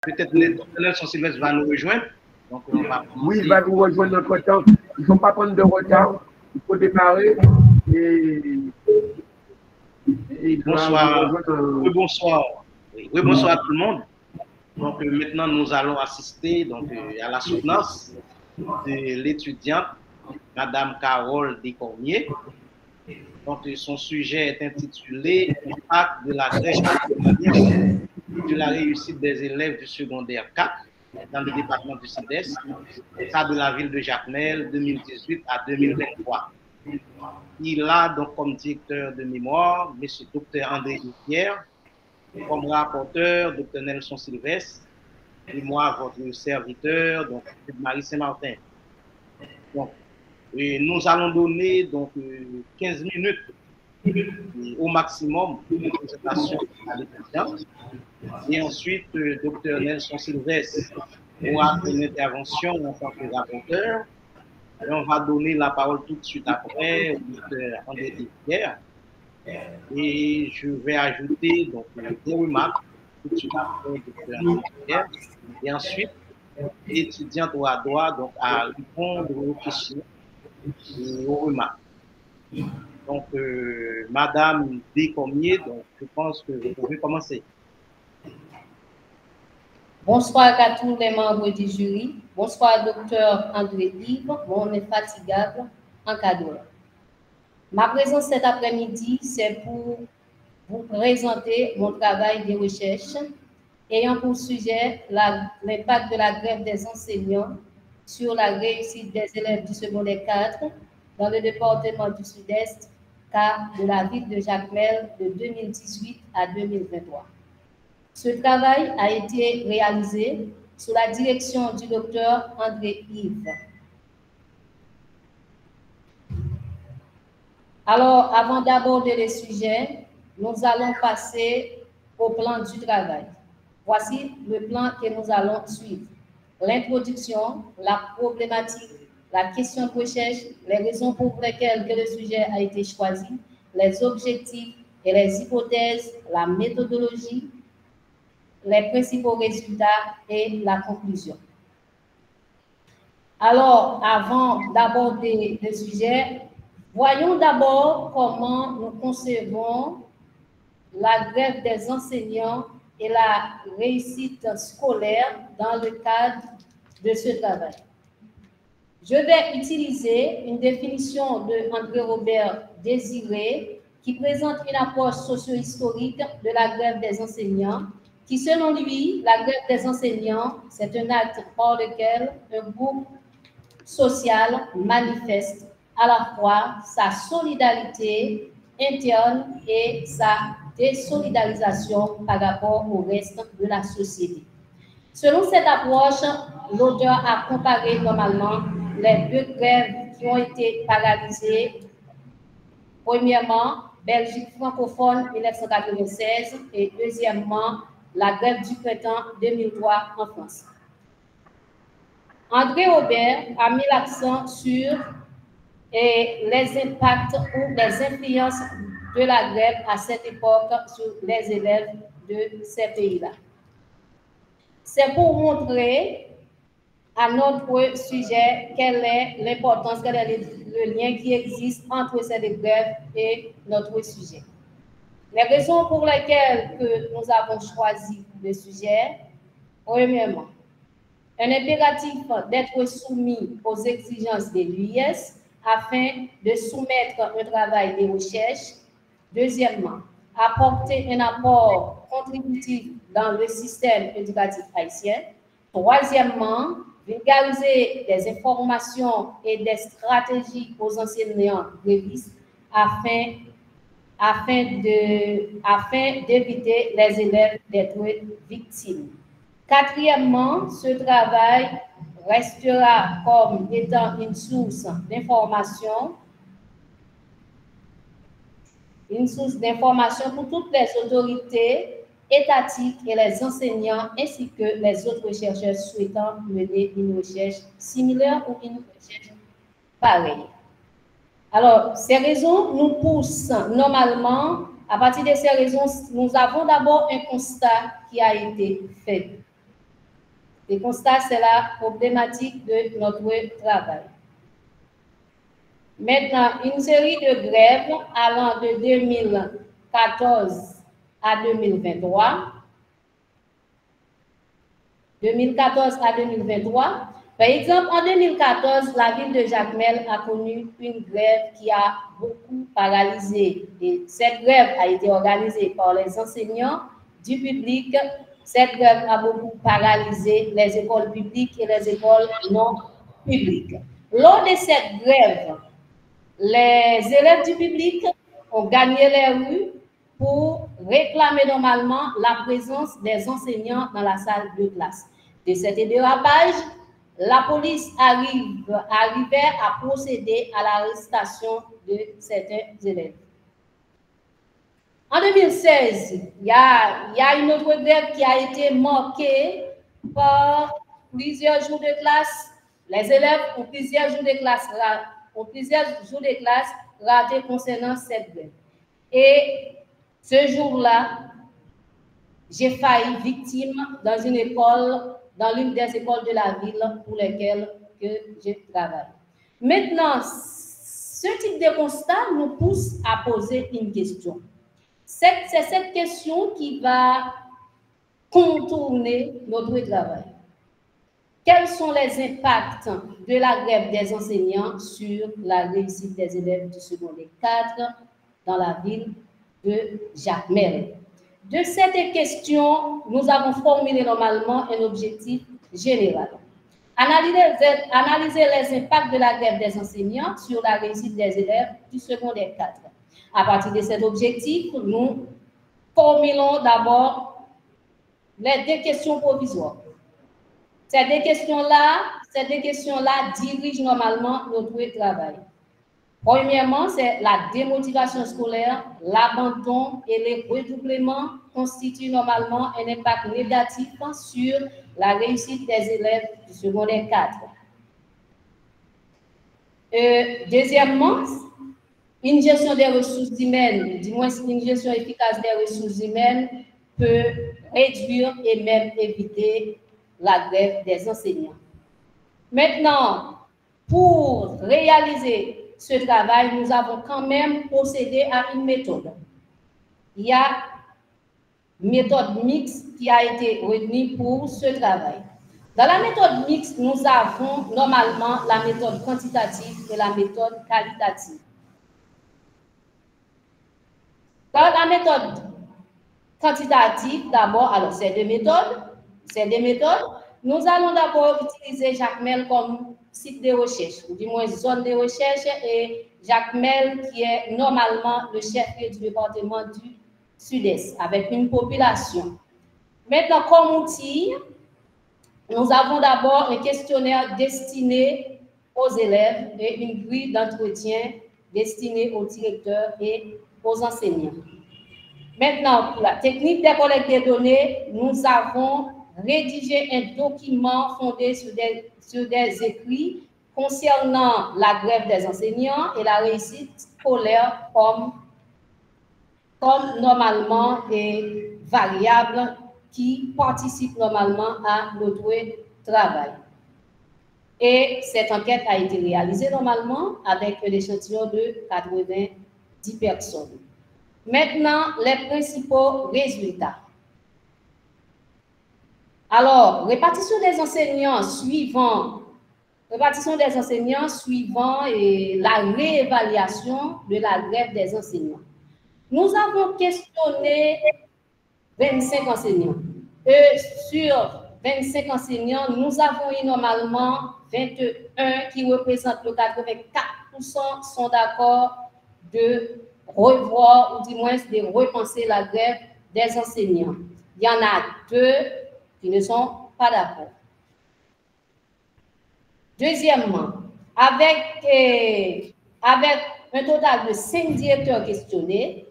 peut-être Nelson Sylvestre va nous rejoindre. Donc, oui, il va nous rejoindre notre temps. Il ne faut pas prendre de retard. Il faut démarrer. Et bonsoir. Oui, bonsoir. Oui, bonsoir à tout le monde. Donc, maintenant, nous allons assister donc, à la soutenance de l'étudiante, Madame Carole Descormier. Donc, son sujet est intitulé « Impact de la grève sur la réussite des élèves du secondaire 4 dans le département du Sud-Est, cas de la ville de Jacmel, 2018 à 2023. » Il a donc comme directeur de mémoire M. Dr. André Pierre, comme rapporteur Dr. Nelson Sylvestre, et moi, votre serviteur, donc Marie Saint-Martin. Donc, nous allons donner donc 15 minutes au maximum de présentation à l'étudiant. Et ensuite, Dr. Nelson Sylvestre aura une intervention en tant que rapporteur. Et on va donner la parole tout de suite après au Dr. André Pierre. Et je vais ajouter donc des remarques tout de suite après Dr. André Pierre. Et ensuite, l'étudiante aura droit donc à répondre aux questions et aux remarques. Donc, Madame Descormier, donc je pense que vous pouvez commencer. Bonsoir à tous les membres du jury. Bonsoir, docteur André Yves, mon infatigable encadreur. Ma présence cet après-midi, c'est pour vous présenter mon travail de recherche ayant pour sujet l'impact de la grève des enseignants sur la réussite des élèves du secondaire 4 dans le département du Sud-Est, cas de la ville de Jacmel de 2018 à 2023. Ce travail a été réalisé sous la direction du docteur André Yves. Alors, avant d'aborder le sujet, nous allons passer au plan du travail. Voici le plan que nous allons suivre. L'introduction, la problématique, la question de recherche, les raisons pour lesquelles le sujet a été choisi, les objectifs et les hypothèses, la méthodologie, les principaux résultats et la conclusion. Alors, avant d'aborder le sujet, voyons d'abord comment nous concevons la grève des enseignants et la réussite scolaire dans le cadre de ce travail. Je vais utiliser une définition de André Robert Désiré qui présente une approche socio-historique de la grève des enseignants qui, selon lui, la grève des enseignants, c'est un acte par lequel un groupe social manifeste à la fois sa solidarité interne et sa désolidarisation par rapport au reste de la société. Selon cette approche, l'auteur a comparé normalement les deux grèves qui ont été paralysées. Premièrement, Belgique francophone 1996 et deuxièmement, la grève du printemps 2003 en France. André Robert a mis l'accent sur les impacts ou les influences de la grève à cette époque sur les élèves de ces pays-là. C'est pour montrer à notre sujet quelle est l'importance, quel est le lien qui existe entre ces deux grèves et notre sujet. Les raisons pour lesquelles que nous avons choisi le sujet, premièrement, un impératif d'être soumis aux exigences de l'UIS afin de soumettre un travail de recherche. Deuxièmement, apporter un apport contributif dans le système éducatif haïtien. Troisièmement, vulgariser des informations et des stratégies aux enseignants grévistes afin d'éviter les élèves d'être victimes. Quatrièmement, ce travail restera comme étant une source d'information pour toutes les autorités étatiques et les enseignants, ainsi que les autres chercheurs souhaitant mener une recherche similaire ou une recherche pareille. Alors, ces raisons nous poussent normalement, à partir de ces raisons, nous avons d'abord un constat qui a été fait. Les constats, c'est la problématique de notre travail. Maintenant, une série de grèves allant de 2014 à 2023. 2014 à 2023. Par exemple, en 2014, la ville de Jacmel a connu une grève qui a beaucoup paralysé. Et cette grève a été organisée par les enseignants du public. Cette grève a beaucoup paralysé les écoles publiques et les écoles non publiques. Lors de cette grève, les élèves du public ont gagné les rues pour réclamer normalement la présence des enseignants dans la salle de classe. De cet dérapage, la police arrivait à procéder à l'arrestation de certains élèves. En 2016, il y a une autre grève qui a été marquée par plusieurs jours de classe. Les élèves ont plusieurs jours de classe ratés concernant cette grève. Et ce jour-là, j'ai failli victime dans une école, dans l'une des écoles de la ville pour lesquelles je travaille. Maintenant, ce type de constat nous pousse à poser une question. C'est cette question qui va contourner notre travail. Quels sont les impacts de la grève des enseignants sur la réussite des élèves du secondaire 4 dans la ville de Jacmel? De cette question, nous avons formulé normalement un objectif général. Analyser les impacts de la grève des enseignants sur la réussite des élèves du secondaire 4. À partir de cet objectif, nous formulons d'abord les deux questions provisoires. Ces deux questions-là dirigent normalement notre travail. Premièrement, c'est la démotivation scolaire, l'abandon et les redoublements constituent normalement un impact négatif sur la réussite des élèves du secondaire 4. Deuxièmement, une gestion des ressources humaines, du moins une gestion efficace des ressources humaines peut réduire et même éviter la grève des enseignants. Maintenant, pour réaliser ce travail, nous avons quand même procédé à une méthode. Il y a une méthode mixte qui a été retenue pour ce travail. Dans la méthode mixte, nous avons normalement la méthode quantitative et la méthode qualitative. Dans la méthode quantitative, d'abord, alors c'est des méthodes, nous allons d'abord utiliser Jacmel comme site de recherche, ou du moins zone de recherche, et Jacmel qui est normalement le chef-lieu du département du Sud-Est, avec une population. Maintenant, comme outil, nous avons d'abord un questionnaire destiné aux élèves et une grille d'entretien destinée aux directeurs et aux enseignants. Maintenant, pour la technique des collectes de données, nous avons rédigé un document fondé sur des écrits concernant la grève des enseignants et la réussite scolaire comme normalement des variables qui participent normalement à notre travail. Et cette enquête a été réalisée normalement avec un échantillon de 90 personnes. Maintenant, les principaux résultats. Alors, répartition des enseignants suivant et la réévaluation de la grève des enseignants. Nous avons questionné 25 enseignants. Sur 25 enseignants, nous avons eu normalement 21 qui représentent le 84% sont d'accord de revoir ou du moins de repenser la grève des enseignants. Il y en a 2 qui ne sont pas d'accord. Deuxièmement, avec un total de 5 directeurs questionnés,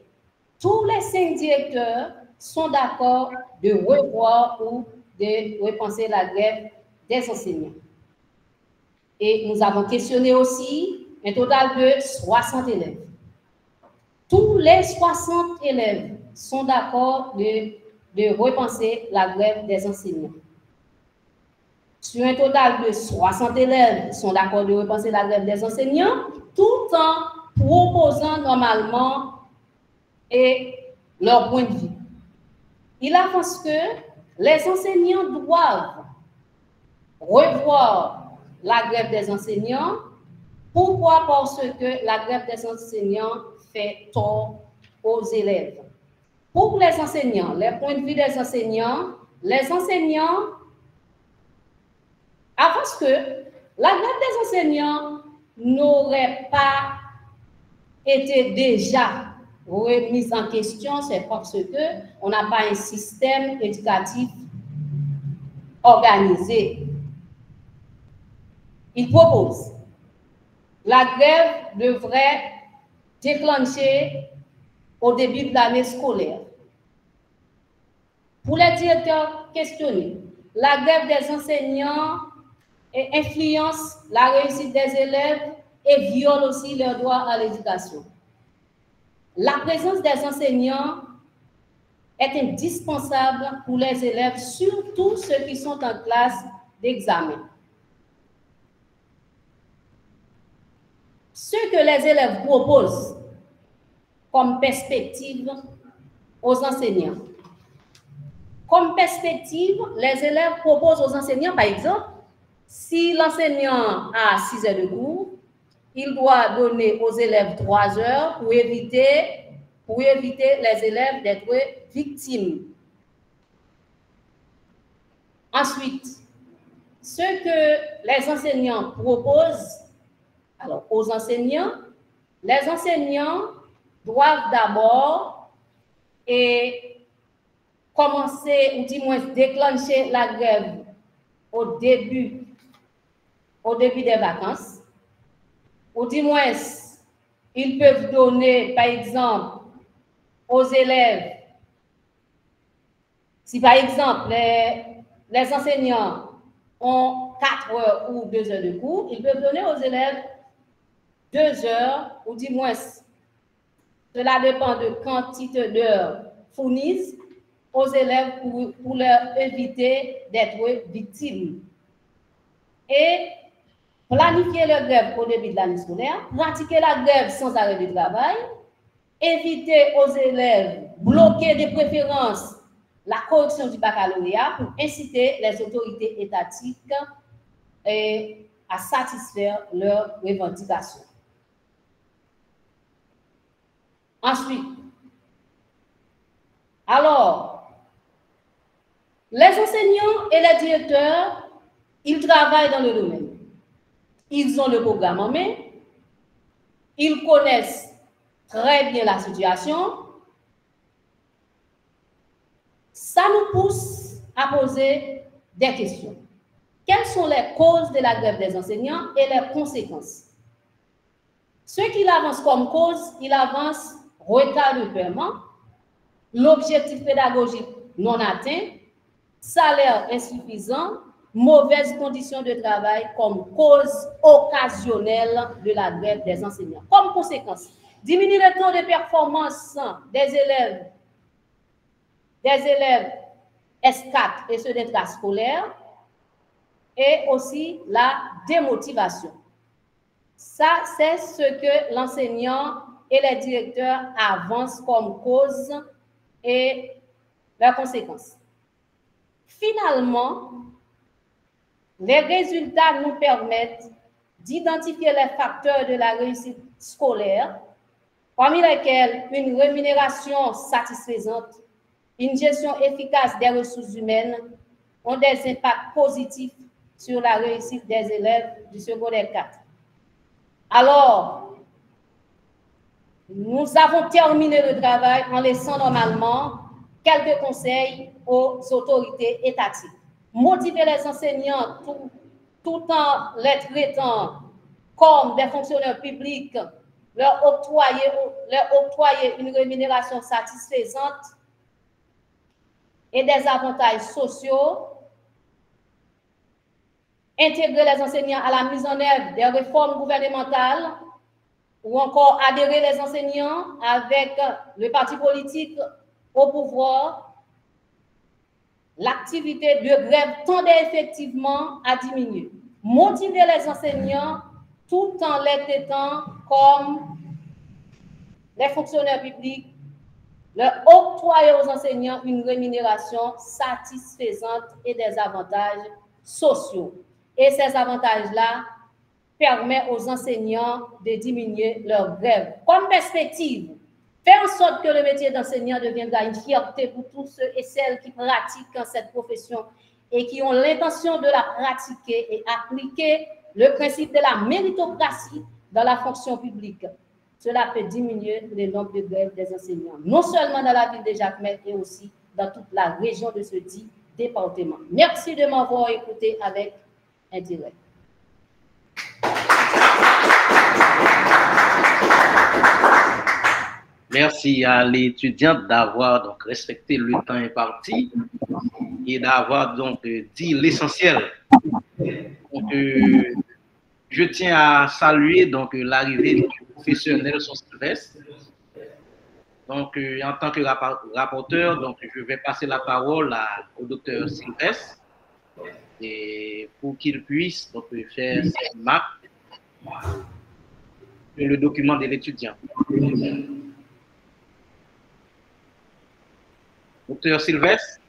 tous les 5 directeurs sont d'accord de revoir ou de repenser la grève des enseignants. Et nous avons questionné aussi un total de 60 élèves. Tous les 60 élèves sont d'accord de repenser la grève des enseignants. sur un total de 60 élèves sont d'accord de repenser la grève des enseignants, tout en proposant normalement leur point de vue. Il avance que les enseignants doivent revoir la grève des enseignants. Pourquoi? Parce que la grève des enseignants fait tort aux élèves. Pour les enseignants, les points de vue des enseignants, les enseignants avancent que la grève des enseignants n'aurait pas été déjà remise en question, c'est parce qu'on n'a pas un système éducatif organisé. Il propose la grève devrait déclencher au début de l'année scolaire. Pour les directeurs questionnés, la grève des enseignants influence la réussite des élèves et viole aussi leur droit à l'éducation. La présence des enseignants est indispensable pour les élèves, surtout ceux qui sont en classe d'examen. Ce que les élèves proposent comme perspective aux enseignants. Comme perspective, les élèves proposent aux enseignants, par exemple, si l'enseignant a 6 heures de cours, il doit donner aux élèves 3 heures pour éviter les élèves d'être victimes. Ensuite, ce que les enseignants proposent, alors aux enseignants, les enseignants doivent d'abord commencer, ou du moins déclencher la grève au début des vacances, ou du moins, ils peuvent donner, par exemple, aux élèves, si par exemple les enseignants ont 4 heures ou 2 heures de cours, ils peuvent donner aux élèves 2 heures, ou du moins, cela dépend de quantité d'heures fournies aux élèves pour leur éviter d'être victimes. Et planifier leur grève au début de l'année scolaire, pratiquer la grève sans arrêt de travail, éviter aux élèves, bloquer de préférence la correction du baccalauréat pour inciter les autorités étatiques à satisfaire leurs revendications. Ensuite, alors, les enseignants et les directeurs, ils travaillent dans le domaine. Ils ont le programme en main, ils connaissent très bien la situation. Ça nous pousse à poser des questions. Quelles sont les causes de la grève des enseignants et les conséquences? Ce qu'il avance comme cause, il avance retard de paiement, l'objectif pédagogique non atteint, salaire insuffisant, mauvaises conditions de travail comme cause occasionnelle de la grève des enseignants. Comme conséquence, diminuer le taux de performance des élèves S4 et ceux des classes scolaires, et aussi la démotivation. Ça, c'est ce que l'enseignant et les directeurs avancent comme cause et leurs conséquences. Finalement, les résultats nous permettent d'identifier les facteurs de la réussite scolaire, parmi lesquels une rémunération satisfaisante, une gestion efficace des ressources humaines ont des impacts positifs sur la réussite des élèves du secondaire 4. Alors, nous avons terminé le travail en laissant normalement quelques conseils aux autorités étatiques. Motiver les enseignants tout en les traitant comme des fonctionnaires publics, leur octroyer une rémunération satisfaisante et des avantages sociaux, intégrer les enseignants à la mise en œuvre des réformes gouvernementales ou encore adhérer les enseignants avec le parti politique au pouvoir, l'activité de grève tendait effectivement à diminuer. Motiver les enseignants tout en les traitant comme les fonctionnaires publics, leur octroyer aux enseignants une rémunération satisfaisante et des avantages sociaux. Et ces avantages-là permettent aux enseignants de diminuer leur grève. Comme perspective, faire en sorte que le métier d'enseignant deviendra une fierté pour tous ceux et celles qui pratiquent cette profession et qui ont l'intention de la pratiquer et appliquer le principe de la méritocratie dans la fonction publique. Cela peut diminuer le nombre de grèves des enseignants, non seulement dans la ville de Jacmel, mais aussi dans toute la région de ce dit département. Merci de m'avoir écouté avec intérêt. Merci à l'étudiante d'avoir donc respecté le temps imparti et d'avoir donc dit l'essentiel. Donc, je tiens à saluer donc l'arrivée du professeur Nelson Sylvestre. Donc, en tant que rapporteur, donc je vais passer la parole au docteur Sylvestre et pour qu'il puisse donc faire ses remarques sur le document de l'étudiant. Docteur Sylvestre.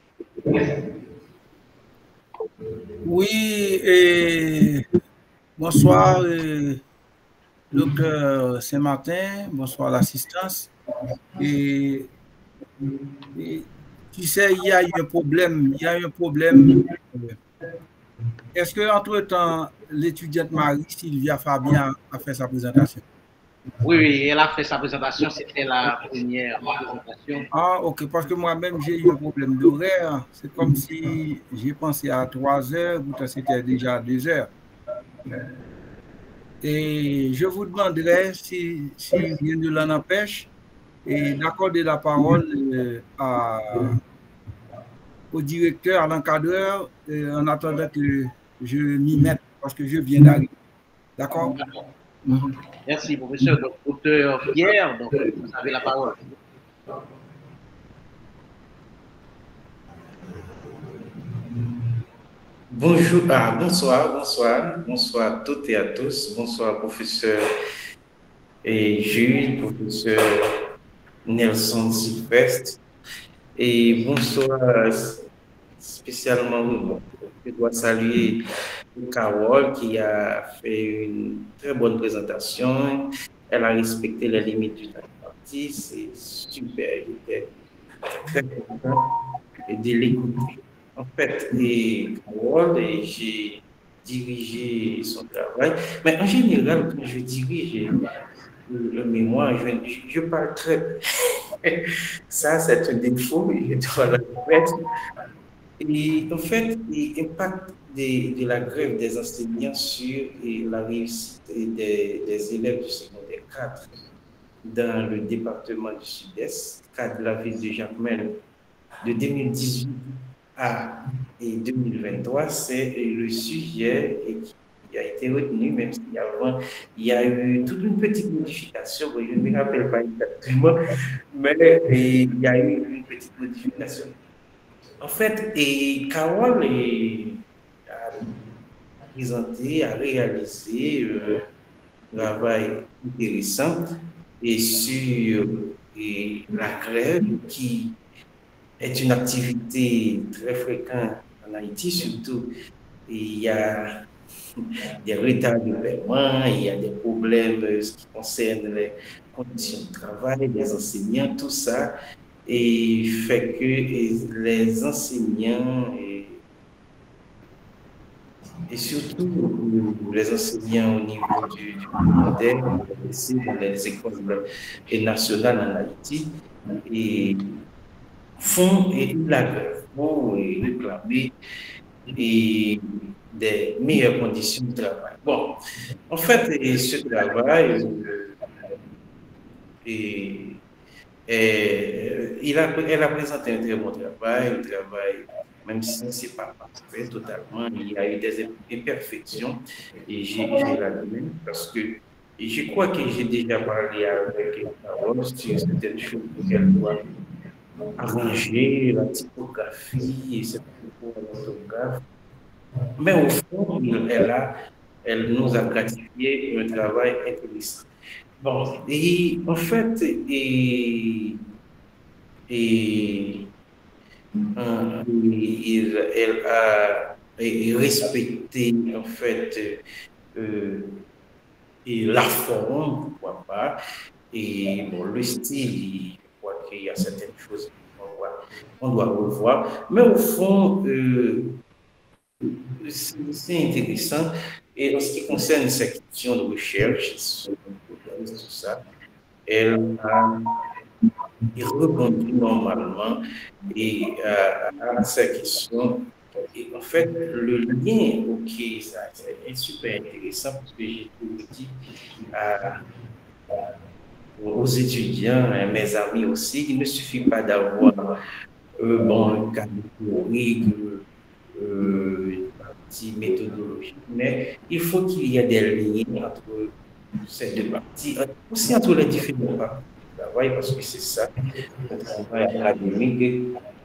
Oui, et bonsoir, docteur Saint-Martin, bonsoir l'assistance. Et tu sais, il y a eu un problème, Est-ce que entre-temps, l'étudiante Marie-Sylvia Fabien a fait sa présentation? Oui, elle a fait sa présentation, c'était la première présentation. Ah, ok, parce que moi-même, j'ai eu un problème d'horaire. C'est comme si j'ai pensé à 3 heures, pourtant c'était déjà 2 heures. Et je vous demanderai, si rien ne l'en empêche, d'accorder la parole au directeur, à l'encadreur, en attendant que je m'y mette, parce que je viens d'arriver. D'accord? Merci, professeur. Donc, docteur Pierre, donc, vous avez la parole. Bonjour, bonsoir à toutes et à tous. Bonsoir, professeur et Jules, professeur Nelson Sylvestre. Et bonsoir spécialement, je dois saluer Carole qui a fait une très bonne présentation. Elle a respecté les limites du temps parti. C'est super. J'étais très content de l'écouter. En fait, Carole, j'ai dirigé son travail. Mais en général, quand je dirige le mémoire, je parle très peu. Ça, c'est un défaut, je dois l'admettre. Et en fait, l'impact de la grève des enseignants sur la réussite des élèves du secondaire 4 dans le département du Sud-Est, cadre de la ville de Jacmel, de 2018 à 2023, c'est le sujet qui a été retenu, même si avant, il y a eu toute une petite modification, je ne me rappelle pas exactement, mais il y a eu une petite modification. En fait, Carole a présenté, a réalisé un travail intéressant sur la grève qui est une activité très fréquente en Haïti, surtout. Il y a des retards de paiement, il y a des problèmes qui concernent les conditions de travail des enseignants, tout ça. Et fait que les enseignants et surtout les enseignants au niveau du secondaire, dans les écoles nationales en Haïti, et font la grève pour réclamer des meilleures conditions de travail. Bon, en fait, ce travail, elle a présenté un très bon travail, même si ce n'est pas parfait totalement, il y a eu des imperfections, et j'ai la même parce que je crois que j'ai déjà parlé avec Carole sur certaines choses qu'elle doit arranger la typographie, c'est pour l'orthographe. Mais au fond, elle nous a gratifié un travail intéressant. Bon, et en fait, elle a respecté en fait et la forme, pourquoi pas, et bon, le style, je crois qu'il y a certaines choses qu'on doit revoir, mais au fond, c'est intéressant. Et en ce qui concerne sa question de recherche, tout ça, elle a rebondi normalement et à sa question. Et en fait, le lien, ok, ça c'est super intéressant parce que j'ai tout dit aux étudiants, à mes amis aussi, il ne suffit pas d'avoir un cadre théorique, partie méthodologique, mais il faut qu'il y ait des liens entre ces deux parties, aussi entre les différents parties du travail, parce que c'est ça, le travail académique,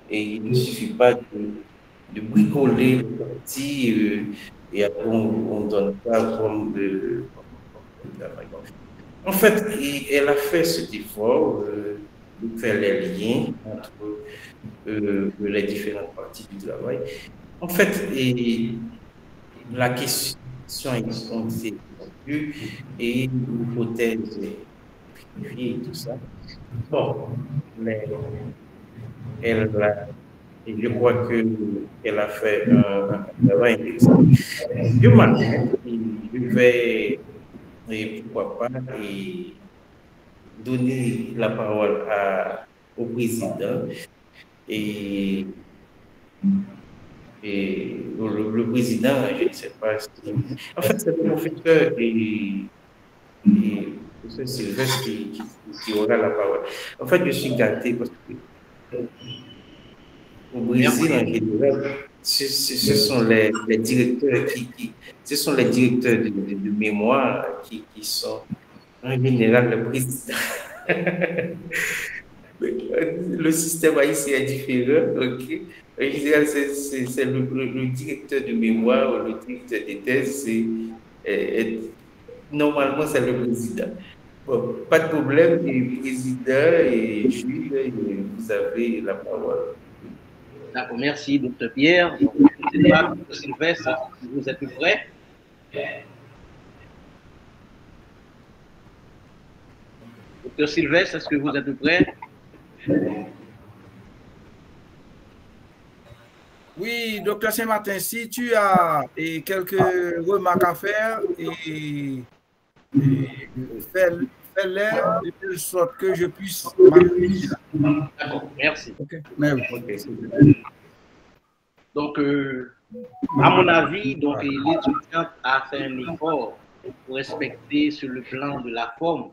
et il ne suffit pas de bricoler le parti et après on ne donne pas comme travail. En fait, elle a fait cet effort de faire les liens entre les différentes parties du travail. En fait, la question est répondue et l'hypothèse vérifiée et tout ça. Bon, mais je crois qu'elle a fait un travail intéressant. Je vais, et pourquoi pas, donner la parole au président et le président, je ne sais pas si... En fait, c'est le professeur et c'est Sylvestre qui aura la parole. En fait, je suis gâté parce que au Brésil, en général, ce sont les directeurs ce sont les directeurs de mémoire qui sont en général le président. Le système haïtien est différent, ok? En général, c'est le directeur de mémoire ou le directeur des thèses, normalement, c'est le président. Bon, pas de problème, et président et Jules, vous avez la parole. D'accord, merci, Dr. Pierre. Donc, je ne sais pas, Dr. Sylvestre, si vous êtes prêt. Dr. Sylvestre, est-ce que vous êtes prêt? Oui, docteur Saint-Martin, si tu as quelques remarques à faire, fais-les de telle sorte que je puisse m'appuyer. D'accord, merci. Okay. Merci. Donc, à mon avis, l'étudiante a fait un effort pour respecter sur le plan de la forme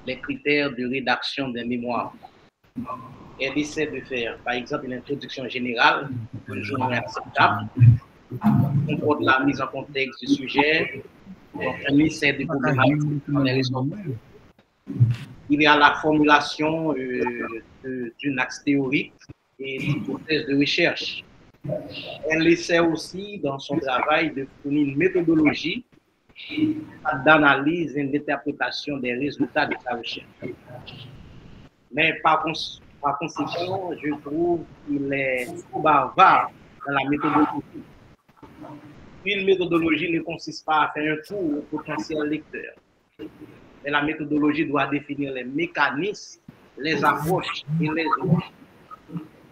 les critères de rédaction des mémoires. Elle essaie de faire, par exemple, une introduction générale, un journal acceptable, comporte la mise en contexte du sujet, donc elle essaie de problématiser. Il y a la formulation d'une axe théorique et d'hypothèse de recherche. Elle essaie aussi, dans son travail, de fournir une méthodologie d'analyse et d'interprétation des résultats de sa recherche. Mais par conséquent, je trouve qu'il est trop bavard dans la méthodologie. Une méthodologie ne consiste pas à faire un tour au potentiel lecteur. Mais la méthodologie doit définir les mécanismes, les approches et les outils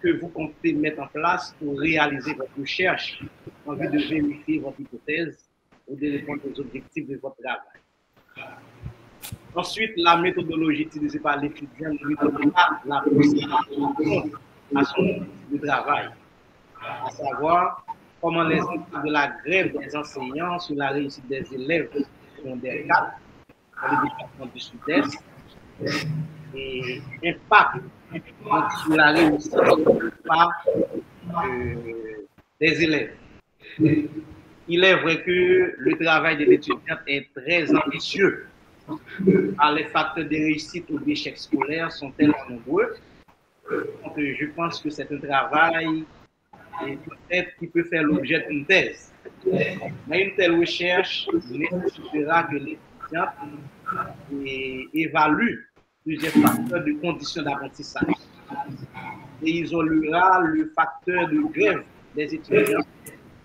que vous comptez mettre en place pour réaliser votre recherche en vue de vérifier votre hypothèse ou de répondre aux objectifs de votre travail. Ensuite, la méthodologie utilisée par l'étudiant ne lui donne pas la possibilité à son objectif de travail, à savoir comment les effets de la grève des enseignants sur la réussite des élèves secondaires 4 dans le département du Sud-Est et impact sur la réussite des élèves. Il est vrai que le travail de l'étudiant est très ambitieux, car les facteurs de réussite ou d'échec scolaire sont tellement nombreux Donc, je pense que c'est un travail peut-être qui peut faire l'objet d'une thèse. Mais une telle recherche nécessitera que l'étudiant évalue plusieurs facteurs de conditions d'apprentissage et isolera le facteur de grève des étudiants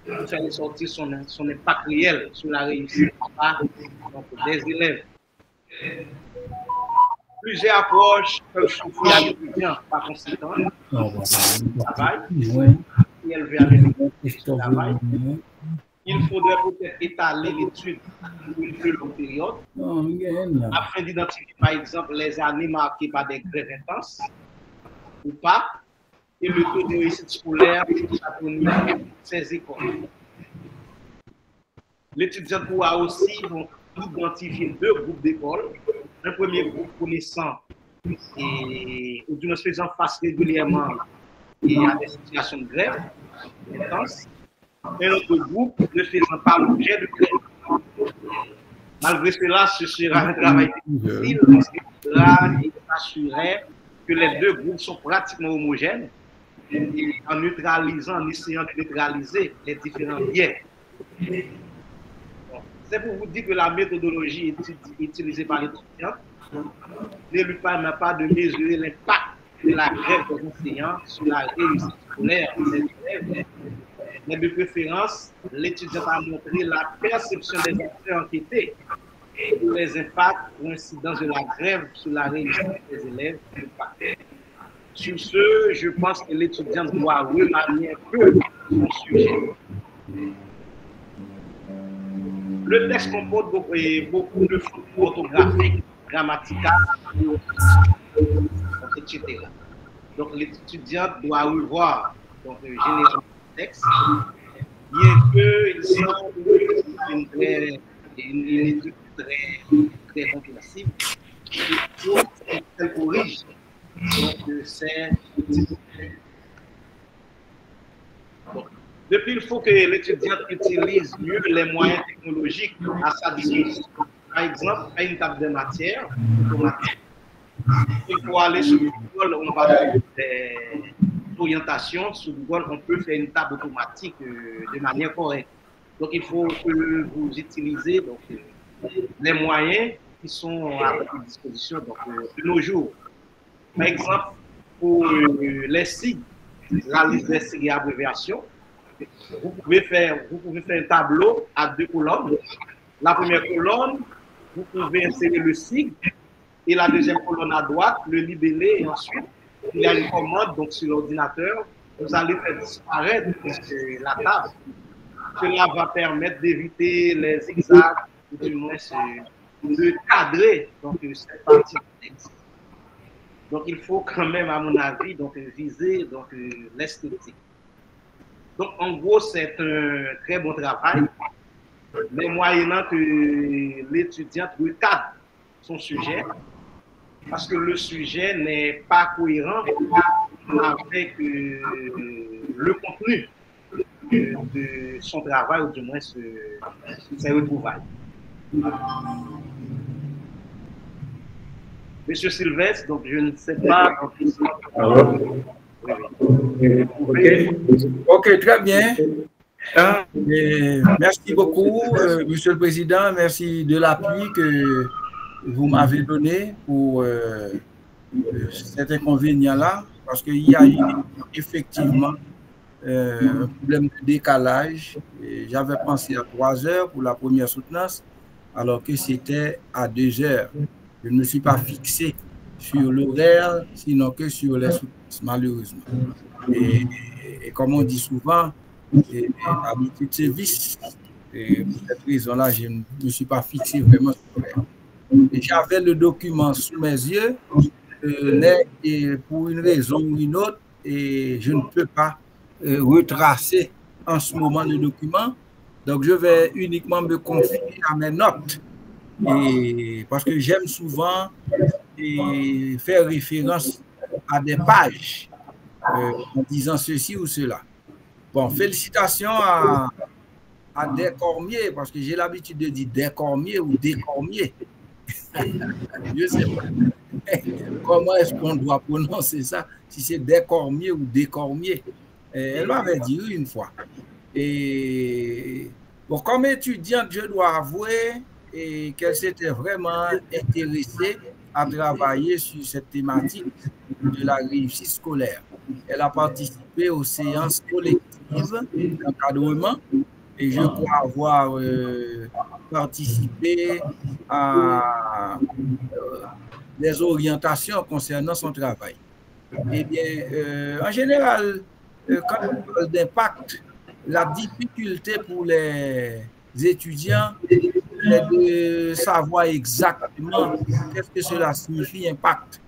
pour faire sortir son impact réel sur la réussite des élèves. Plusieurs approches peuvent souffrir à l'étudiant par conséquent. Travail, élevé à l'étudiant travail. Il faudrait peut-être étaler l'étude sur une plus longue période afin d'identifier par exemple les années marquées par des grèves intenses ou pas et le taux de réussite scolaire à ces écoles. L'étudiant pourra aussi identifier deux groupes d'écoles. Un premier groupe connaissant et ou d'une faisant face régulièrement à des situations de grève intenses. Et notre groupe ne faisant pas l'objet de grève. Malgré cela, ce sera un travail difficile parce que cela assurerait que les deux groupes sont pratiquement homogènes et en neutralisant, en essayant de neutraliser les différents biais. C'est pour vous dire que la méthodologie utilisée par l'étudiant ne lui permet pas de mesurer l'impact de la grève des enseignants sur la réussite scolaire des élèves. Mais de préférence, l'étudiant a montré la perception des acteurs enquêtés sur les impacts ou incidences de la grève sur la réussite des élèves. Sur ce, je pense que l'étudiant doit remanier un peu son sujet. Le texte comporte beaucoup de fautes orthographiques, grammaticales, etc. Donc l'étudiant doit revoir généralement le texte, bien qu'il semble une étude très compréhensible. Il faut qu'elle corrige ces depuis, il faut que l'étudiant utilise mieux les moyens technologiques à sa disposition. Par exemple, à une table de matière automatique. Il faut aller sur Google, on va faire des orientations. Sur Google, on peut faire une table automatique de manière correcte. Donc, il faut que vous utilisez les moyens qui sont à votre disposition de nos jours. Par exemple, pour les sigles, la liste des sigles et abréviations, vous pouvez faire un tableau à deux colonnes. La première colonne, vous pouvez insérer le sigle et la deuxième colonne à droite, le libellé, et ensuite, il y a une commande donc sur l'ordinateur. Vous allez faire disparaître la table. Cela va permettre d'éviter les zigzags, ou du moins de cadrer cette partie du texte. Donc, il faut quand même, à mon avis, viser l'esthétique. Donc, en gros, c'est un très bon travail, mais moyennant que l'étudiant recadre son sujet, parce que le sujet n'est pas cohérent avec le contenu de son travail, ou du moins ses retrouvailles. Monsieur Sylvestre, donc je ne sais pas. Ok, très bien. Merci beaucoup, Monsieur le Président. Merci de l'appui que vous m'avez donné pour cet inconvénient-là, parce qu'il y a eu effectivement un problème de décalage. J'avais pensé à 3 heures pour la première soutenance, alors que c'était à 2 heures. Je ne me suis pas fixé sur l'horaire, sinon que sur les soutenances, malheureusement. Et comme on dit souvent, l'habitude c'est vice. Et pour cette raison-là, je ne me suis pas fixé vraiment sur l'horaire. Et j'avais le document sous mes yeux, et pour une raison ou une autre, et je ne peux pas retracer en ce moment le document. Donc, je vais uniquement me confier à mes notes. Et parce que j'aime souvent faire référence à des pages en disant ceci ou cela. Bon, félicitations à Descormier, parce que j'ai l'habitude de dire Descormier ou Descormier. Je sais pas. comment est-ce qu'on doit prononcer ça? Si c'est Descormier ou Descormier. Elle m'avait dit une fois. Et bon, comme étudiante, je dois avouer qu'elle s'était vraiment intéressée à travailler sur cette thématique de la réussite scolaire. Elle a participé aux séances collectives d'encadrement et je crois avoir participé à des orientations concernant son travail. Eh bien, en général, quand on parle d'impact, la difficulté pour les étudiants est de savoir exactement qu'est-ce que cela signifie impact.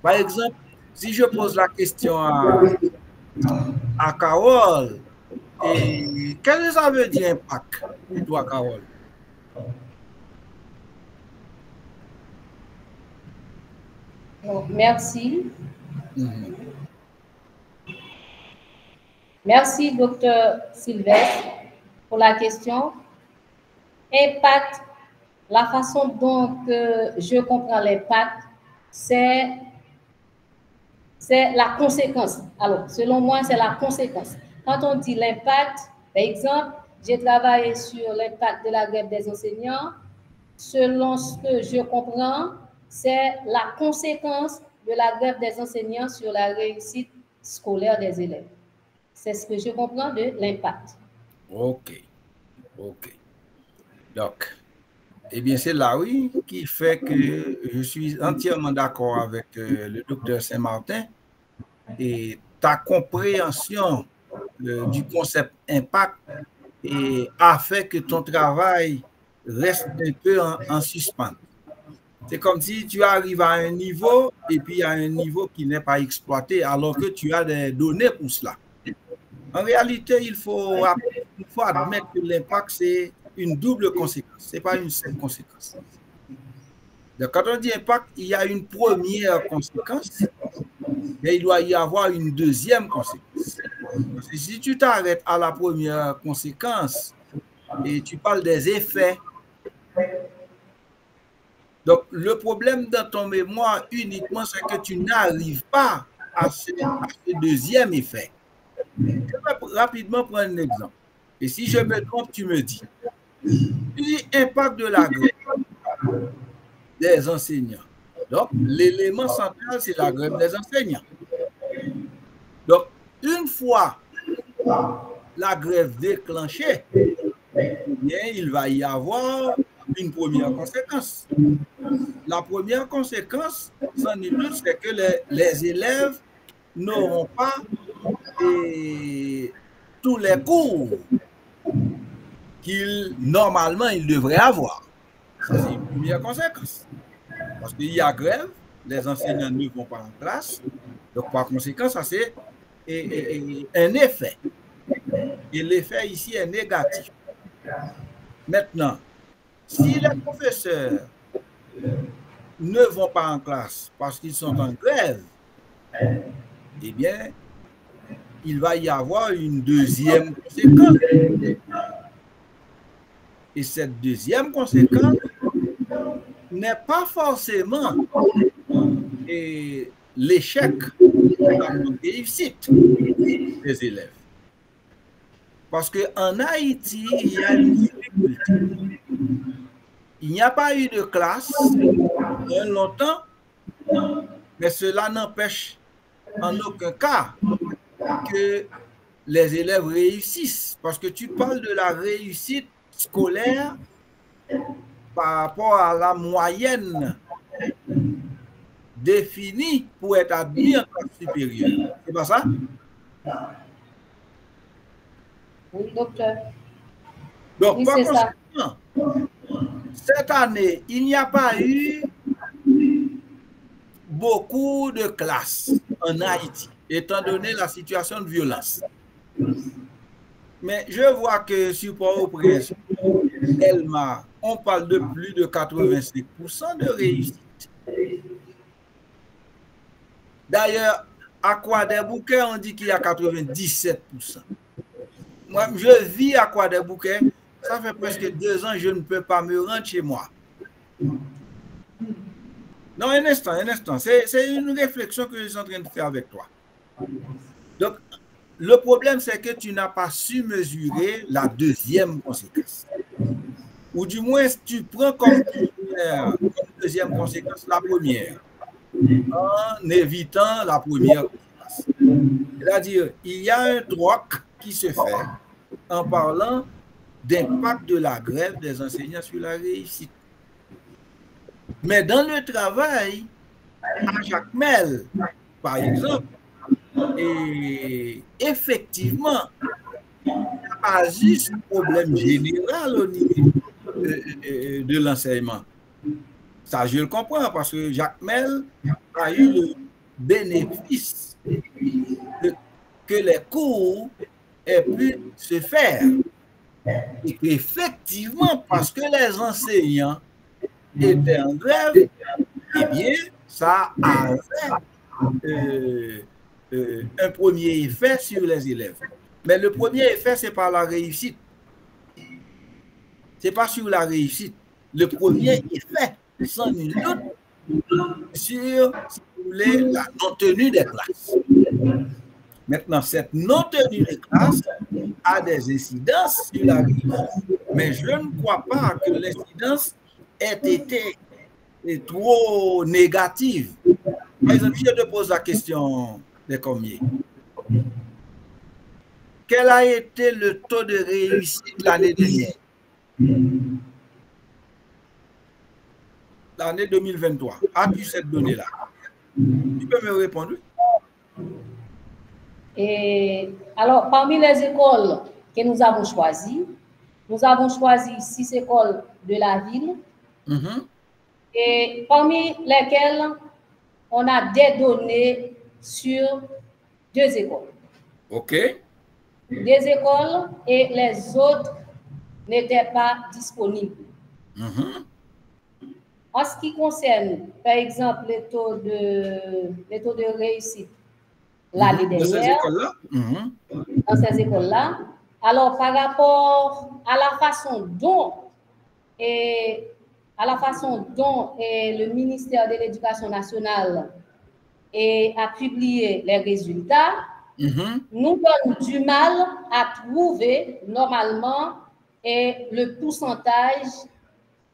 Par exemple, si je pose la question à Carole, qu'est-ce que ça veut dire impact pour toi, Carole? Merci. Merci, Dr. Sylvestre, pour la question. Impact, la façon dont je comprends l'impact, c'est la conséquence. Alors, selon moi, c'est la conséquence. Quand on dit l'impact, par exemple, j'ai travaillé sur l'impact de la grève des enseignants. Selon ce que je comprends, c'est la conséquence de la grève des enseignants sur la réussite scolaire des élèves. C'est ce que je comprends de l'impact. OK. Donc, eh bien, c'est là, oui, qui fait que je suis entièrement d'accord avec le docteur Saint-Martin et ta compréhension du concept impact a fait que ton travail reste un peu en suspens. C'est comme si tu arrives à un niveau et puis à un niveau qui n'est pas exploité alors que tu as des données pour cela. En réalité, il faut admettre que l'impact, c'est une double conséquence, ce n'est pas une seule conséquence. Donc, quand on dit impact, il y a une première conséquence, mais il doit y avoir une deuxième conséquence. Parce que si tu t'arrêtes à la première conséquence et tu parles des effets, donc le problème dans ton mémoire uniquement, c'est que tu n'arrives pas à ce deuxième effet. Je vais rapidement prendre un exemple. Et si je me trompe, tu me dis. Tu dis impact de la grève des enseignants. Donc, l'élément central, c'est la grève des enseignants. Donc, une fois la grève déclenchée, bien, il va y avoir une première conséquence. La première conséquence, sans nul doute, c'est que les élèves n'auront pas tous les cours normalement ils devraient avoir. Ça, c'est une première conséquence. Parce qu'il y a grève, les enseignants ne vont pas en classe. Donc, par conséquent, ça, c'est un effet. Et l'effet ici est négatif. Maintenant, si les professeurs ne vont pas en classe parce qu'ils sont en grève, eh bien, il va y avoir une deuxième conséquence. Et cette deuxième conséquence n'est pas forcément l'échec de la réussite des élèves. Parce qu'en Haïti, il y a une difficulté. Il n'y a pas eu de classe pendant longtemps, mais cela n'empêche en aucun cas que les élèves réussissent. Parce que tu parles de la réussite scolaire par rapport à la moyenne définie pour être admis en classe supérieure. C'est pas ça? Oui, docteur. Donc, oui, par c'est conséquent, ça. Cette année, il n'y a pas eu beaucoup de classes en Haïti, étant donné la situation de violence. Mais je vois que sur Port-au-Prince, Elma, on parle de plus de 85% de réussite. D'ailleurs, à Croix-des-Bouquets, on dit qu'il y a 97%. Moi, je vis à Croix-des-Bouquets. Ça fait presque 2 ans que je ne peux pas me rendre chez moi. Non, un instant. C'est une réflexion que je suis en train de faire avec toi. Donc, le problème, c'est que tu n'as pas su mesurer la deuxième conséquence. Ou du moins, tu prends comme deuxième conséquence la première, en évitant la première conséquence. C'est-à-dire, il y a un troc qui se fait en parlant d'impact de la grève des enseignants sur la réussite. Mais dans le travail, à Jacmel, par exemple, et effectivement, il n'y a pas juste un problème général au niveau de l'enseignement. Ça, je le comprends parce que Jacmel a eu le bénéfice que les cours aient pu se faire. Et effectivement, parce que les enseignants étaient en grève, eh bien, ça avait un premier effet sur les élèves. Mais le premier effet, c'est par la réussite. Ce n'est pas sur la réussite. Le premier effet, sans nul doute, sur, si vous voulez, la non-tenue des classes. Maintenant, cette non-tenue des classes a des incidences sur la réussite. Mais je ne crois pas que l'incidence ait été trop négative. Par exemple, je te pose la question des commiers. Quel a été le taux de réussite l'année dernière? L'année 2023. As-tu cette donnée-là? Tu peux me répondre? Et alors, parmi les écoles que nous avons choisi 6 écoles de la ville, et parmi lesquelles on a des données sur 2 écoles. OK. 2 écoles et les autres n'étaient pas disponibles. En ce qui concerne, par exemple, les taux de réussite l'année dernière, dans ces écoles-là, alors par rapport à la façon dont le ministère de l'Éducation nationale a publié les résultats, nous avons du mal à trouver normalement le pourcentage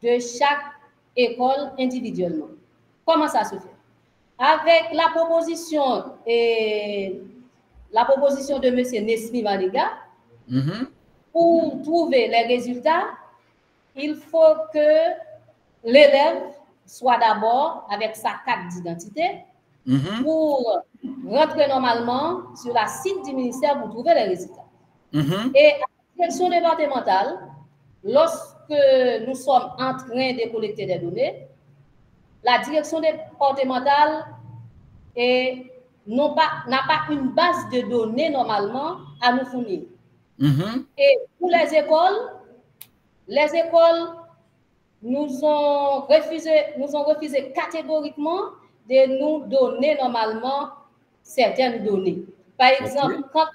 de chaque école individuellement. Comment ça se fait? Avec la proposition de M. Nesmi Maniga, pour trouver les résultats, il faut que l'élève soit d'abord avec sa carte d'identité pour rentrer normalement sur la site du ministère pour trouver les résultats. Et à la direction départementale, lorsque nous sommes en train de collecter des données, la direction départementale n'a pas une base de données normalement à nous fournir. Et pour les écoles nous ont refusé catégoriquement de nous donner normalement certaines données. Par exemple, quand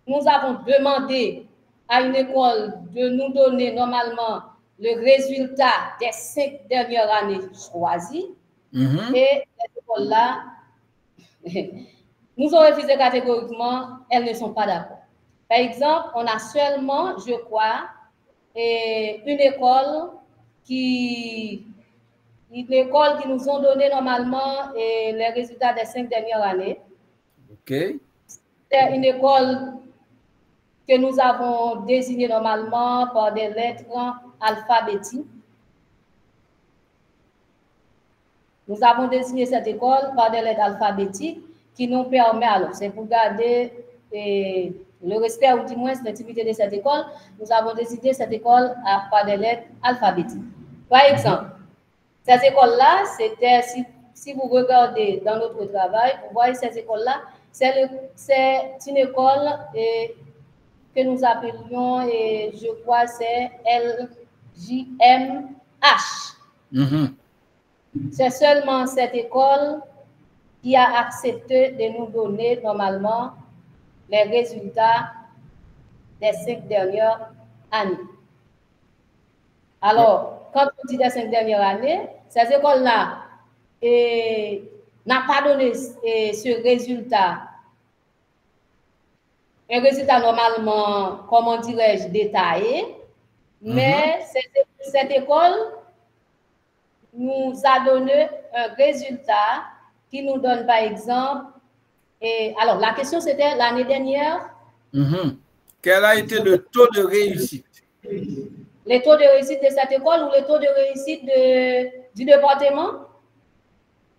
nous avons demandé à une école de nous donner normalement le résultat des 5 dernières années choisies, et ces écoles-là nous ont refusé catégoriquement, elles ne sont pas d'accord. Par exemple, on a seulement, je crois, une école qui nous ont donné normalement les résultats des 5 dernières années. OK. C'est une école que nous avons désignée normalement par des lettres alphabétiques. Nous avons désigné cette école par des lettres alphabétiques qui nous permet, alors c'est pour garder le respect ou du moins l'intimité de cette école, nous avons décidé cette école par des lettres alphabétiques. Par exemple, cette école-là, c'était, si vous regardez dans notre travail, vous voyez cette école-là, c'est une école que nous appelions, je crois, c'est LJMH. C'est seulement cette école qui a accepté de nous donner normalement les résultats des 5 dernières années. Alors, quand on dit des 5 dernières années, ces écoles-là n'a pas donné ce résultat. Un résultat normalement, comment dirais-je, détaillé, mais cette école nous a donné un résultat qui nous donne par exemple, alors la question c'était l'année dernière. Quel a été le taux de réussite? Les taux de réussite de cette école ou les taux de réussite du département?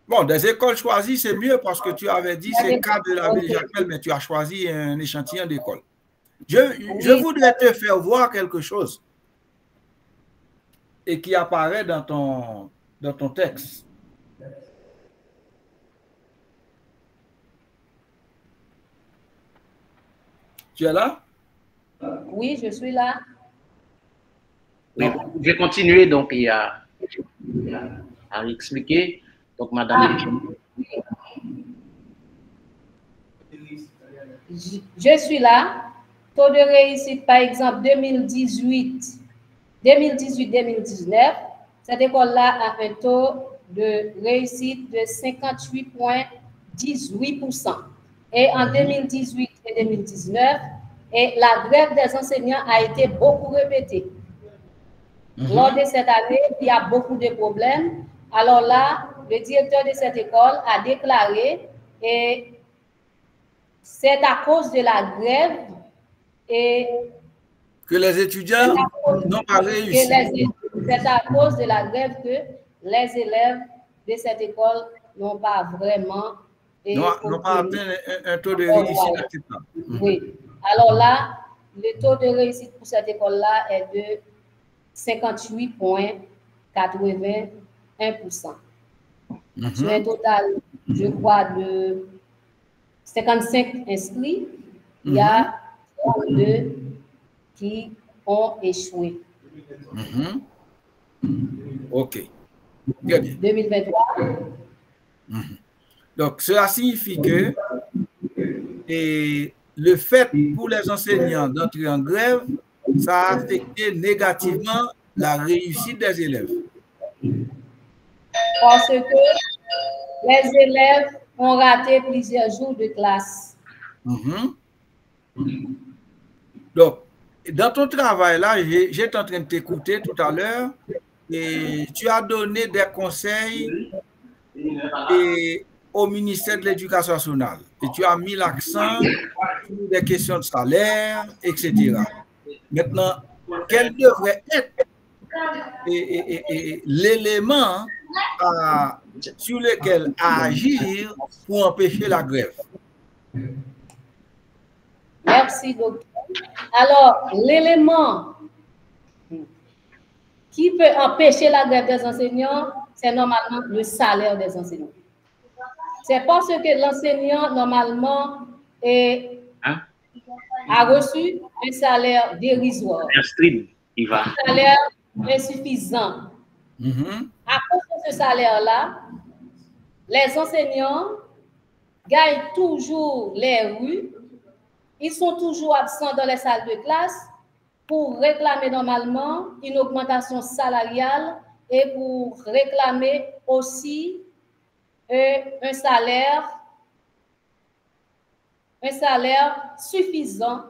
Bon, des écoles choisies, c'est mieux parce que tu avais dit c'est le cas de la ville Jacmel, mais tu as choisi un échantillon d'école. Je voudrais te faire voir quelque chose et qui apparaît dans ton texte. Tu es là? Oui, je suis là. Oui, je vais continuer donc à expliquer. Donc, madame. Je suis là. Taux de réussite, par exemple, 2018-2019, cette école-là a un taux de réussite de 58,18%. Et en 2018 et 2019, la grève des enseignants a été beaucoup répétée. Lors de cette année, il y a beaucoup de problèmes. Alors là, le directeur de cette école a déclaré et c'est à cause de la grève que les étudiants n'ont pas réussi. C'est à cause de la grève que les élèves de cette école n'ont pas vraiment n'ont pas atteint un taux de réussite acceptable. Oui. Alors là, le taux de réussite pour cette école-là est de 58,81%. Sur un total, je crois, de 55 inscrits, il y a 32 qui ont échoué. OK. Bien. 2023. Donc, cela signifie que le fait pour les enseignants d'entrer en grève, ça a affecté négativement la réussite des élèves. Parce que les élèves ont raté plusieurs jours de classe. Donc, dans ton travail là, j'étais en train de t'écouter tout à l'heure et tu as donné des conseils au ministère de l'Éducation nationale et tu as mis l'accent sur des questions de salaire, etc. Maintenant, quel devrait être l'élément sur lequel agir pour empêcher la grève? Merci, docteur. Alors, l'élément qui peut empêcher la grève des enseignants, c'est normalement le salaire des enseignants. C'est parce que l'enseignant, normalement, a reçu un salaire dérisoire. Un salaire insuffisant. À cause de ce salaire-là, les enseignants gagnent toujours les rues. Ils sont toujours absents dans les salles de classe pour réclamer normalement une augmentation salariale et pour réclamer aussi un salaire suffisant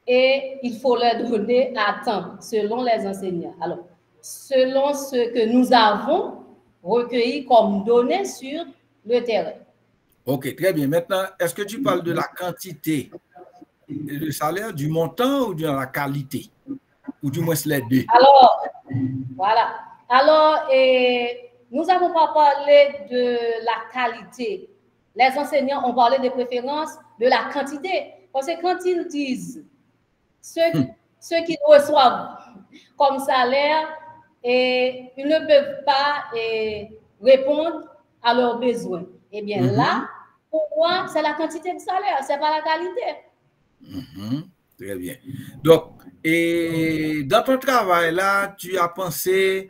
et il faut leur donner à temps selon les enseignants. Alors, selon ce que nous avons recueilli comme données sur le terrain. Ok, très bien. Maintenant, est-ce que tu parles de la quantité de salaire, du montant ou de la qualité? Ou du moins les deux? Alors, voilà. Alors, nous n'avons pas parlé de la qualité. Les enseignants ont parlé de préférence de la quantité. Parce que quand ils disent ceux qui reçoivent comme salaire, ils ne peuvent pas répondre à leurs besoins. Eh bien là, pour moi, c'est la quantité de salaire, ce n'est pas la qualité. Très bien. Donc, et dans ton travail là, tu as pensé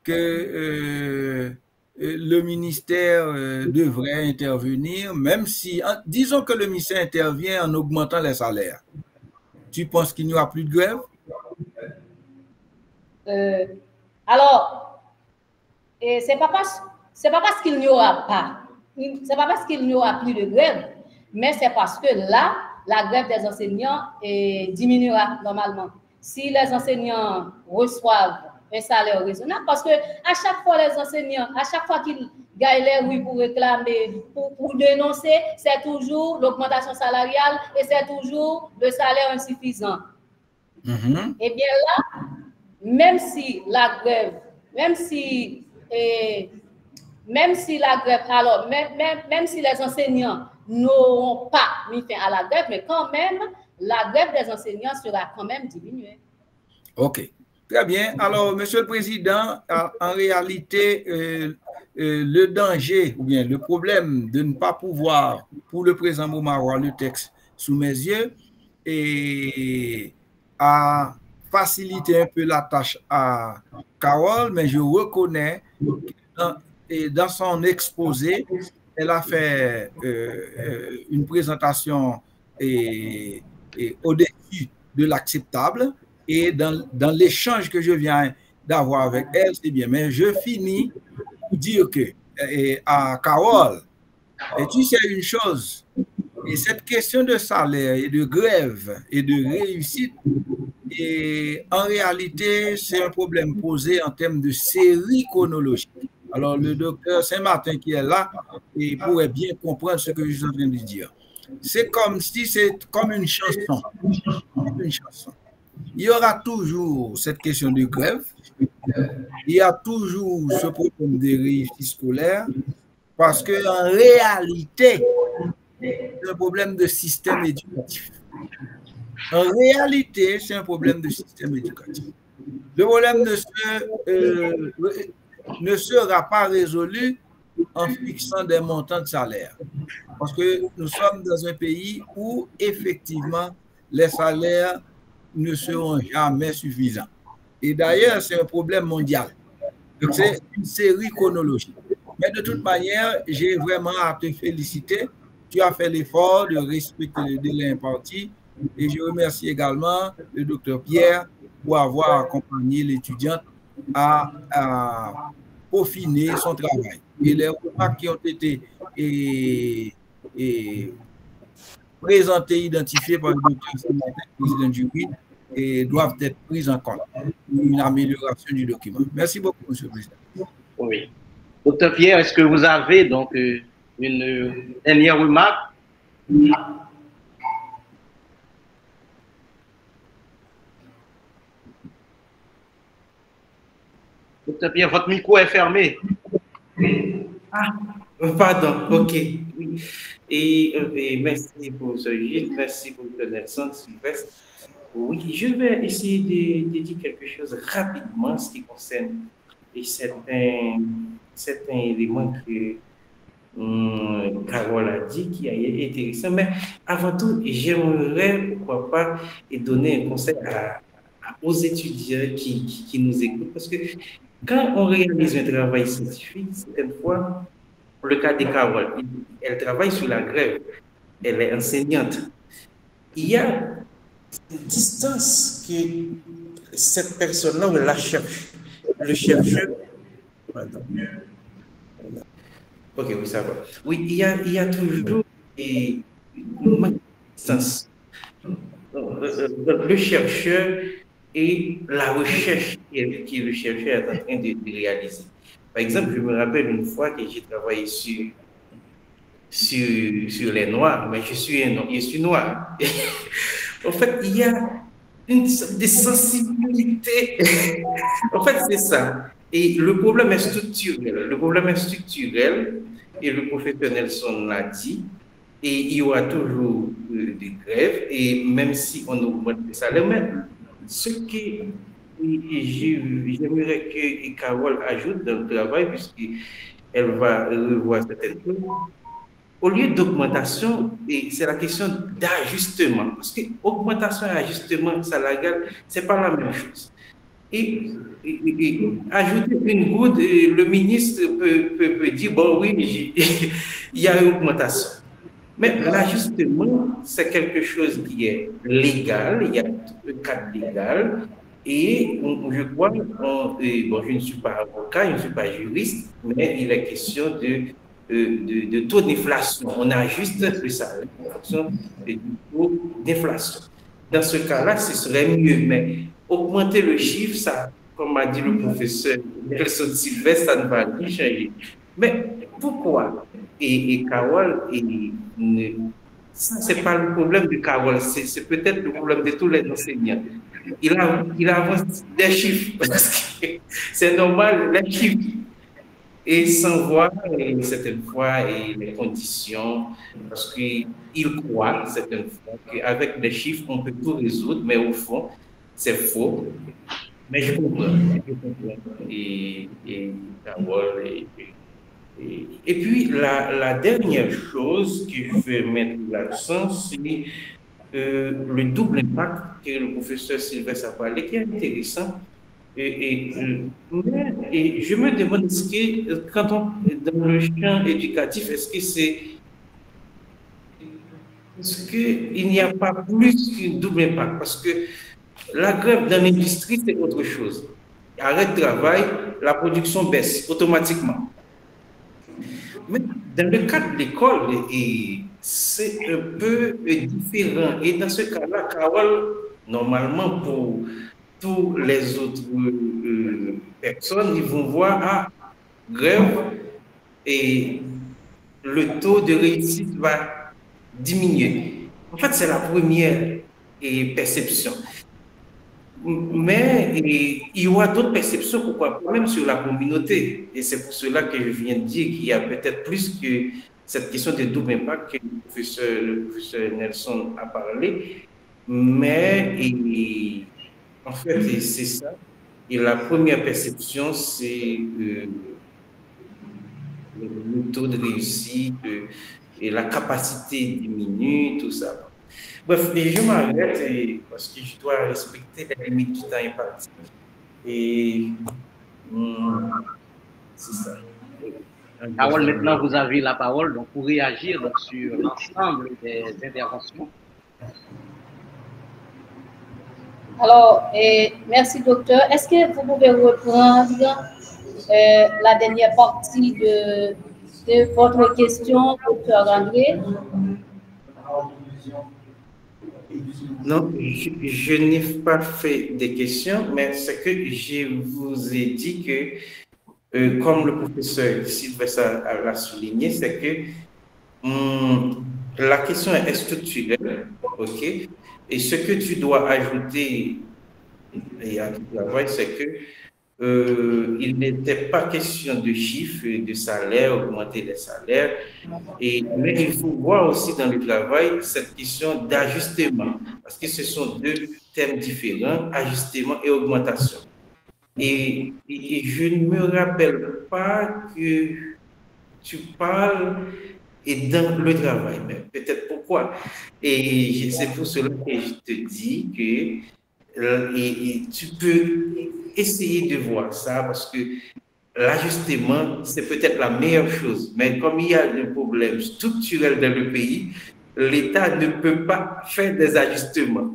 que le ministère devrait intervenir, même si, disons que le ministère intervient en augmentant les salaires. Tu penses qu'il n'y aura plus de grève? Alors, c'est pas parce c'est pas parce qu'il n'y aura pas, c'est pas parce qu'il n'y aura plus de grève, mais c'est parce que là, la grève des enseignants diminuera normalement. Si les enseignants reçoivent un salaire raisonnable, parce que à chaque fois les enseignants, à chaque fois qu'ils gagnent les rues pour réclamer, pour dénoncer, c'est toujours l'augmentation salariale et c'est toujours le salaire insuffisant. Et bien là, même si la grève, même si la grève, alors même si les enseignants n'auront pas mis fin à la grève, mais quand même, la grève des enseignants sera quand même diminuée. OK. Très bien. Alors, Monsieur le Président, en réalité, le danger ou bien le problème de ne pas pouvoir, pour le président moment, avoir le texte sous mes yeux et a facilité un peu la tâche à Carole, mais je reconnais que dans son exposé, elle a fait une présentation au-dessus de l'acceptable. Et dans l'échange que je viens d'avoir avec elle, c'est bien. Mais je finis pour dire que à Carole, et tu sais une chose, et cette question de salaire et de grève et de réussite, et en réalité, c'est un problème posé en termes de série chronologique. Alors, le docteur Saint-Martin qui est là, il pourrait bien comprendre ce que je suis en train de dire. C'est comme si c'est comme une chanson. Une chanson. Il y aura toujours cette question de grève, il y a toujours ce problème de réussite scolaire, parce qu'en réalité, c'est un problème de système éducatif. En réalité, c'est un problème de système éducatif. Le problème ne sera pas résolu en fixant des montants de salaire. Parce que nous sommes dans un pays où, effectivement, les salaires ne seront jamais suffisants. Et d'ailleurs, c'est un problème mondial. Donc, c'est une série chronologique. Mais de toute manière, j'ai vraiment à te féliciter. Tu as fait l'effort de respecter le délai imparti. Et je remercie également le docteur Pierre pour avoir accompagné l'étudiante à peaufiner son travail. Et les remarques qui ont été présentés, identifiés par le docteur, président du jury, et doivent être prises en compte pour une amélioration du document. Merci beaucoup, Monsieur le Président. Oui. Docteur Pierre, est-ce que vous avez donc une dernière remarque? Docteur Pierre, votre micro est fermé. Ah, pardon, ok. Oui. Et merci pour ce Gilles, merci pour le Nelson Sylvestre. Oui, je vais essayer de dire quelque chose rapidement en ce qui concerne certains éléments que Carole a dit qui est intéressant. Mais avant tout, j'aimerais, pourquoi pas, donner un conseil aux étudiants qui nous écoutent. Parce que quand on réalise un travail scientifique, certaines fois, le cas de Carole, elle travaille sur la grève, elle est enseignante. Il y a une distance que cette personne-là, on la cherche. Le chercheur. Pardon. Ok, oui, ça va. Oui, il y a toujours une distance. Le chercheur et la recherche que le chercheur est en train de réaliser. Par exemple, je me rappelle une fois que j'ai travaillé sur les Noirs, mais je suis noir. En fait, il y a des sensibilités. En fait, c'est ça. Et le problème est structurel. Le problème est structurel, et le professeur Nelson l'a dit, et il y aura toujours des grèves, et même si on augmente les salaires, mais ce que j'aimerais que Carole ajoute dans le travail, puisqu'elle va revoir certaines choses, au lieu d'augmentation, c'est la question d'ajustement. Parce que augmentation et ajustement salarial, ce n'est pas la même chose. Et ajouter une goutte, le ministre peut dire, bon oui, il y a une augmentation. Mais l'ajustement, c'est quelque chose qui est légal, il y a un cadre légal, Et je crois, bon, je ne suis pas avocat, je ne suis pas juriste, mais il est question de taux d'inflation. On ajuste le salaire en fonction du taux d'inflation. Dans ce cas-là, ce serait mieux, mais augmenter le chiffre, ça, comme a dit le professeur Nelson Sylvestre, ça ne va rien changer. Mais pourquoi? Et Carole, ça, ce n'est pas le problème de Carole, c'est peut-être le problème de tous les enseignants. Il avance des chiffres, parce que c'est normal, les chiffres. Et sans voir certaines fois les conditions, parce qu'il croit certaines fois qu'avec les chiffres, on peut tout résoudre, mais au fond, c'est faux. Mais je comprends. Et puis, la dernière chose que je veux mettre l'accent, c'est le double impact que le professeur Sylvestre a parlé, qui est intéressant. Et je me demande, est-ce que, dans le champ éducatif, est-ce qu'il n'y a pas plus qu'un double impact? Parce que la grève dans l'industrie, c'est autre chose. Arrêt de travail, la production baisse automatiquement. Mais dans le cas de l'école, c'est un peu différent. Et dans ce cas-là, Carole, normalement, pour tous les autres personnes, ils vont voir grève et le taux de réussite va diminuer. En fait, c'est la première perception. Mais il y aura d'autres perceptions, pourquoi pas, même sur la communauté. Et c'est pour cela que je viens de dire qu'il y a peut-être plus que cette question de double impact que le professeur Nelson a parlé. Mais en fait, c'est ça. Et la première perception, c'est le taux de réussite et la capacité diminue, tout ça. Bref, je m'arrête parce que je dois respecter les limites du temps imparti. Et c'est ça. Carole, maintenant vous avez la parole donc, pour réagir donc, sur l'ensemble des interventions. Alors, merci docteur. Est-ce que vous pouvez reprendre la dernière partie de votre question, docteur André? Non, je n'ai pas fait des questions, mais ce que je vous ai dit que, comme le professeur Sylvestre l'a souligné, c'est que la question est structurelle, ok? Et ce que tu dois ajouter à tout travail, c'est que il n'était pas question de chiffres, de salaire, augmenter les salaires, mais il faut voir aussi dans le travail cette question d'ajustement, parce que ce sont deux thèmes différents, ajustement et augmentation. Et je ne me rappelle pas que tu parles et dans le travail, mais peut-être pourquoi. Et c'est pour cela que je te dis que tu peux essayer de voir ça, parce que l'ajustement, c'est peut-être la meilleure chose. Mais comme il y a des problèmes structurels dans le pays, l'État ne peut pas faire des ajustements.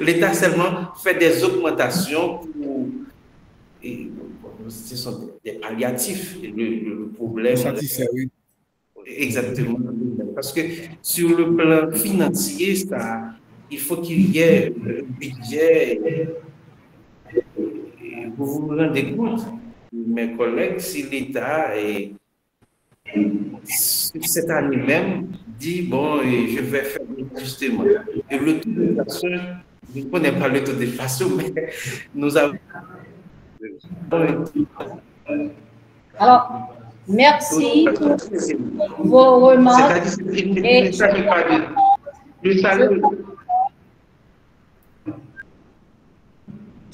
L'État seulement fait des augmentations ce sont des palliatifs. Le problème. Oui. Exactement. Parce que sur le plan financier, il faut qu'il y ait un budget. Vous vous rendez compte, mes collègues, si l'État, cette année même, dit, bon, je vais faire un ajustement. Et le taux d'inflation, je ne connais pas le taux d'inflation, mais nous avons... Alors, merci pour vos remarques.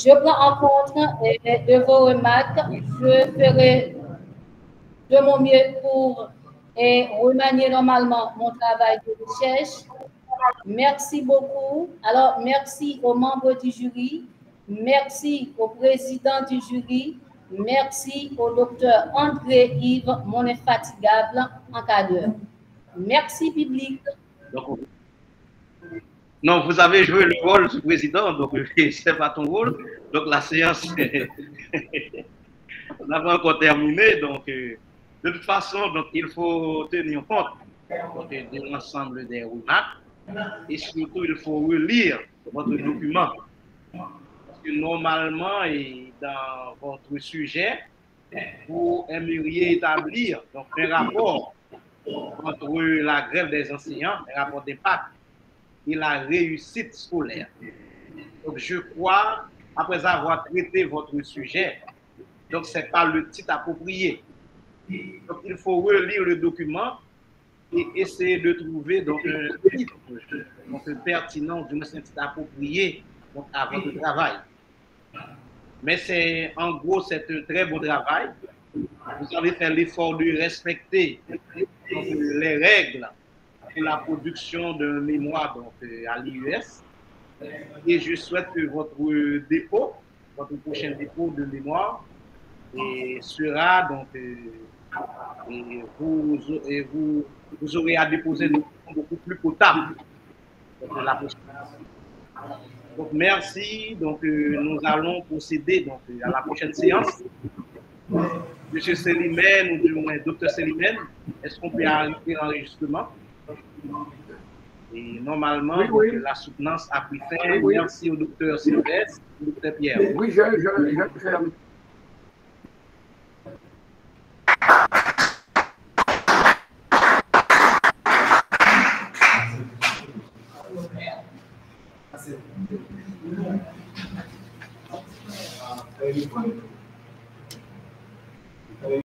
Je prends en compte de vos remarques. Je ferai de mon mieux pour remanier normalement mon travail de recherche. Merci beaucoup. Alors, merci aux membres du jury. Merci au président du jury. Merci au docteur André Yves, mon infatigable encadreur. Merci, public. Non, vous avez joué le rôle du président, donc c'est pas ton rôle. Donc la séance, on n'a pas encore terminé. Donc, de toute façon, donc, il faut tenir compte donc, de l'ensemble des remarques et surtout, il faut relire votre document. Parce que normalement, et dans votre sujet, vous aimeriez établir donc, un rapport entre la grève des enseignants, un rapport d'impact et la réussite scolaire. Donc, je crois, après avoir traité votre sujet, donc ce n'est pas le titre approprié. Donc, il faut relire le document et essayer de trouver donc, un titre donc, pertinent, du moins un titre approprié donc, à votre travail. Mais c'est, en gros, c'est un très beau travail. Vous avez fait l'effort de respecter donc, les règles pour la production d'un mémoire donc, à l'IUS. Et je souhaite que votre dépôt, votre prochain dépôt de mémoire, sera donc, et vous aurez à déposer des documents beaucoup plus potables. Donc, la prochaine. Donc, merci. Donc, nous allons procéder donc, à la prochaine séance. Monsieur Selimène, ou du moins Dr Selimène, est-ce qu'on peut arrêter l'enregistrement? Et normalement, oui, oui. La soutenance a pris fin. Oui. Merci au docteur Sylvestre, au docteur Pierre. Oui, je ferme.